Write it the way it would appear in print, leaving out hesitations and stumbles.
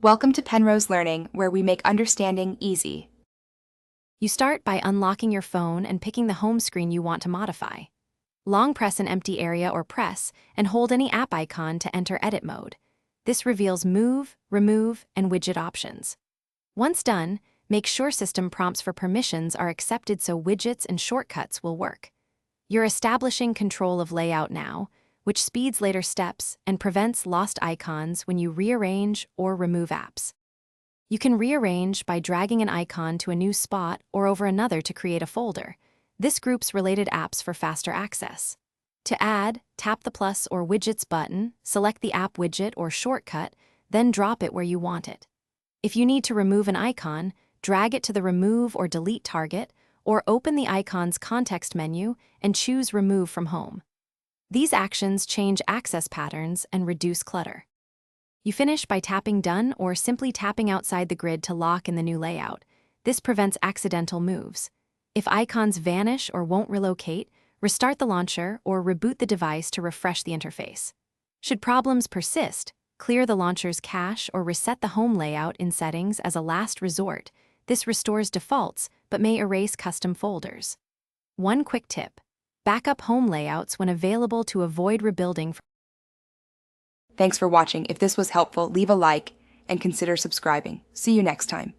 Welcome to Penrose Learning, where we make understanding easy. You start by unlocking your phone and picking the home screen you want to modify. Long press an empty area or press and hold any app icon to enter edit mode. This reveals move, remove, and widget options. Once done, make sure system prompts for permissions are accepted so widgets and shortcuts will work. You're establishing control of layout now, which speeds later steps and prevents lost icons when you rearrange or remove apps. You can rearrange by dragging an icon to a new spot or over another to create a folder. This groups related apps for faster access. To add, tap the plus or widgets button, select the app widget or shortcut, then drop it where you want it. If you need to remove an icon, drag it to the remove or delete target, or open the icon's context menu and choose remove from home. These actions change access patterns and reduce clutter. You finish by tapping done or simply tapping outside the grid to lock in the new layout. This prevents accidental moves. If icons vanish or won't relocate, restart the launcher or reboot the device to refresh the interface. Should problems persist, clear the launcher's cache or reset the home layout in settings as a last resort. This restores defaults but may erase custom folders. One quick tip: backup home layouts when available to avoid rebuilding. Thanks for watching. If this was helpful, leave a like and consider subscribing. See you next time.